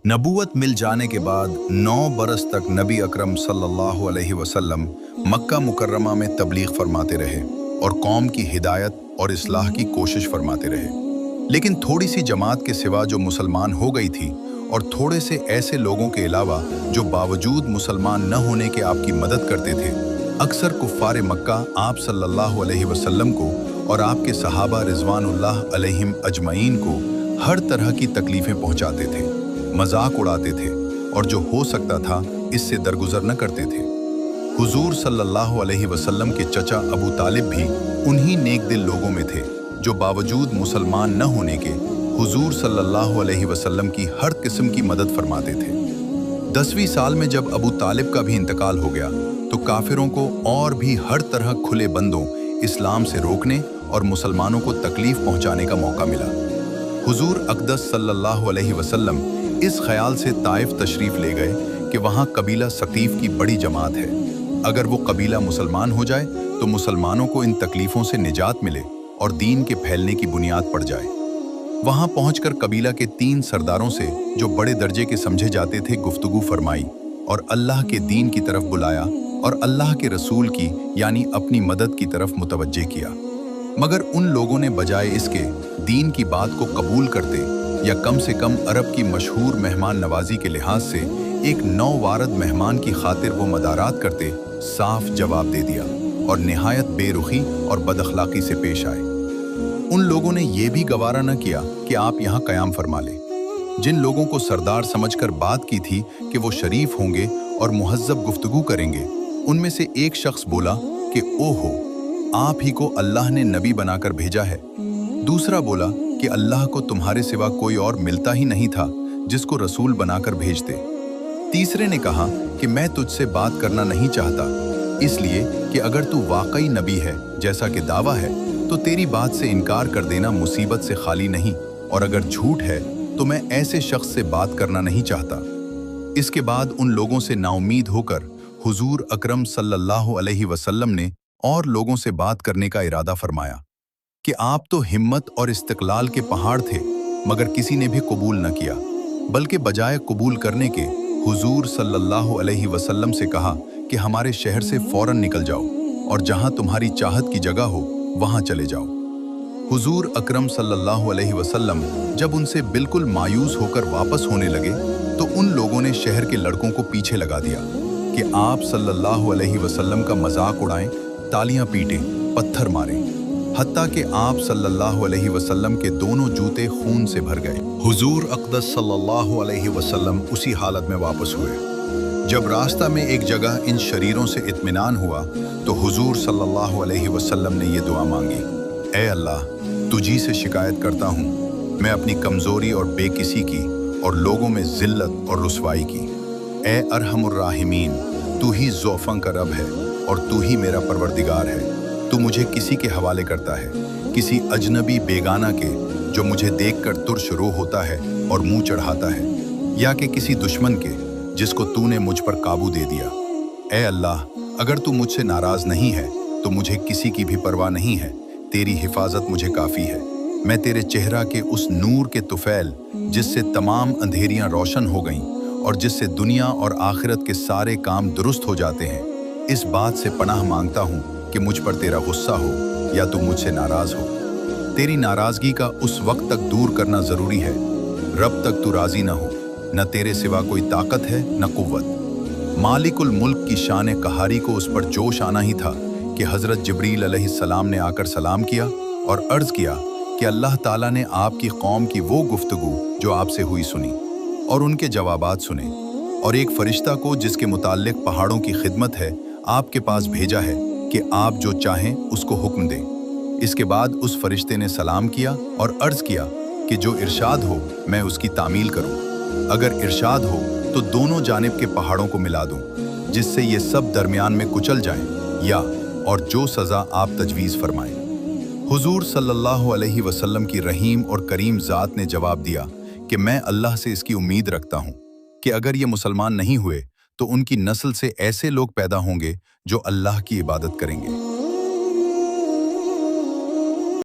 नबूवत मिल जाने के बाद 9 बरस तक नबी अकरम सल्लल्लाहु अलैहि वसल्लम मक्का मुकर्रमा में तबलीग फरमाते रहे और कौम की हिदायत और इस्लाह की कोशिश फरमाते रहे। लेकिन थोड़ी सी जमात के सिवा जो मुसलमान हो गई थी और थोड़े से ऐसे लोगों के अलावा जो बावजूद मुसलमान न होने के आपकी मदद करते थे, अक्सर कुफ़ार मक्का आप सल्लल्लाहु अलैहि वसल्लम को और आपके सहाबा रिज़वानुल्लाह अलैहिम अजमईन को हर तरह की तकलीफ़ें पहुँचाते थे, मजाक उड़ाते थे और जो हो सकता था इससे दरगुजर न करते थे। हुजूर सल्लल्लाहु अलैहि वसल्लम के चचा अबू तालिब भी उन्हीं नेक दिल लोगों में थे जो बावजूद मुसलमान न होने के हुजूर सल्लल्लाहु अलैहि वसल्लम की हर किस्म की मदद फरमाते थे। 10वीं साल में जब अबू तालिब का भी इंतकाल हो गया तो काफिरों को और भी हर तरह खुले बंदों इस्लाम से रोकने और मुसलमानों को तकलीफ पहुंचाने का मौका मिला। हुजूर अक़दस सल्लल्लाहु अलैहि वसल्लम इस ख्याल से ताइफ तशरीफ ले गए कि वहाँ कबीला सकीफ की बड़ी जमात है, अगर वो कबीला मुसलमान हो जाए तो मुसलमानों को इन तकलीफ़ों से निजात मिले और दीन के फैलने की बुनियाद पड़ जाए। वहाँ पहुंचकर कबीला के 3 सरदारों से जो बड़े दर्जे के समझे जाते थे गुफ्तगू फरमाई और अल्लाह के दीन की तरफ बुलाया और अल्लाह के रसूल की यानी अपनी मदद की तरफ मुतवज्जे किया। मगर उन लोगों ने बजाय इसके दीन की बात को कबूल करते या कम से कम अरब की मशहूर मेहमान नवाजी के लिहाज से एक नौवारद मेहमान की खातिर वो मदारात करते, साफ जवाब दे दिया और निहायत बेरुखी और बदअखलाकी से पेश आए। उन लोगों ने ये भी गवारा न किया कि आप यहाँ कयाम फरमा लें। जिन लोगों को सरदार समझकर बात की थी कि वो शरीफ होंगे और मुहज्जब गुफ्तगू करेंगे, उनमें से एक शख्स बोला कि ओहो, आप ही को अल्लाह ने नबी बनाकर भेजा है। दूसरा बोला कि अल्लाह को तुम्हारे सिवा कोई और मिलता ही नहीं था जिसको रसूल बनाकर भेजते। तीसरे ने कहा कि मैं तुझसे बात करना नहीं चाहता, इसलिए कि अगर तू वाकई नबी है जैसा कि दावा है तो तेरी बात से इनकार कर देना मुसीबत से खाली नहीं, और अगर झूठ है तो मैं ऐसे शख्स से बात करना नहीं चाहता। इसके बाद उन लोगों से नाउमीद होकर हुजूर अकरम सल्लल्लाहु अलैहि वसल्लम ने और लोगों से बात करने का इरादा फरमाया कि आप तो हिम्मत और इस्तिक़लाल के पहाड़ थे, मगर किसी ने भी कबूल न किया, बल्कि बजाय कबूल करने के हुजूर सल्लल्लाहु अलैहि वसल्लम से कहा कि हमारे शहर से फौरन निकल जाओ और जहां तुम्हारी चाहत की जगह हो वहां चले जाओ। हुजूर अकरम सल्लल्लाहु अलैहि वसल्लम जब उनसे बिल्कुल मायूस होकर वापस होने लगे तो उन लोगों ने शहर के लड़कों को पीछे लगा दिया कि आप सल्लल्लाहु अलैहि वसल्लम का मजाक उड़ाएं, तालियां पीटें, पत्थर मारें, हत्ता कि आप सल्लल्लाहु अलैहि वसल्लम के दोनों जूते खून से भर गए। हुजूर अक़दस सल्लल्लाहु अलैहि वसल्लम उसी हालत में वापस हुए। जब रास्ता में एक जगह इन शरीरों से इत्मीनान हुआ तो हुजूर सल्लल्लाहु अलैहि वसल्लम ने ये दुआ मांगी, ऐ अल्लाह, तुझी से शिकायत करता हूँ मैं अपनी कमज़ोरी और बेकिसी की और लोगों में ज़िल्लत और रुसवाई की। ऐ अरहमुर राहिमीन, तू ही ज़ौफ़ं का रब है और तू ही मेरा परवरदिगार है। तू मुझे किसी के हवाले करता है, किसी अजनबी बेगाना के जो मुझे देखकर तुर्श रो होता है और मुंह चढ़ाता है, या कि किसी दुश्मन के जिसको तूने मुझ पर काबू दे दिया। ऐ अल्लाह, अगर तू मुझसे नाराज़ नहीं है तो मुझे किसी की भी परवाह नहीं है, तेरी हिफाजत मुझे काफ़ी है। मैं तेरे चेहरा के उस नूर के तुफैल जिससे तमाम अंधेरियां रोशन हो गईं और जिससे दुनिया और आखिरत के सारे काम दुरुस्त हो जाते हैं, इस बात से पनाह मांगता हूँ कि मुझ पर तेरा गुस्सा हो या तू मुझसे नाराज़ हो। तेरी नाराज़गी का उस वक्त तक दूर करना ज़रूरी है, रब तक तू राज़ी न हो, न तेरे सिवा कोई ताकत है न कुव्वत। मालिकुल मुल्क की शान कहारी को उस पर जोश आना ही था कि हज़रत जिब्रील अलैहिस्सलाम ने आकर सलाम किया और अर्ज़ किया कि अल्लाह ताला ने आपकी कौम की वो गुफ्तगू जो आपसे हुई सुनी और उनके जवाबात सुने, और एक फ़रिश्ता को जिसके मुताल्लिक़ पहाड़ों की खिदमत है आपके पास भेजा है कि आप जो चाहें उसको हुक्म दें। इसके बाद उस फरिश्ते ने सलाम किया और अर्ज़ किया कि जो इरशाद हो मैं उसकी तामील करूं। अगर इरशाद हो तो दोनों जानिब के पहाड़ों को मिला दूं जिससे ये सब दरमियान में कुचल जाएं, या और जो सज़ा आप तजवीज़ फरमाएं। हुजूर सल्लल्लाहु अलैहि वसल्लम की रहीम और करीम ज़ात ने जवाब दिया कि मैं अल्लाह से इसकी उम्मीद रखता हूँ कि अगर ये मुसलमान नहीं हुए तो उनकी नस्ल से ऐसे लोग पैदा होंगे जो अल्लाह की इबादत करेंगे।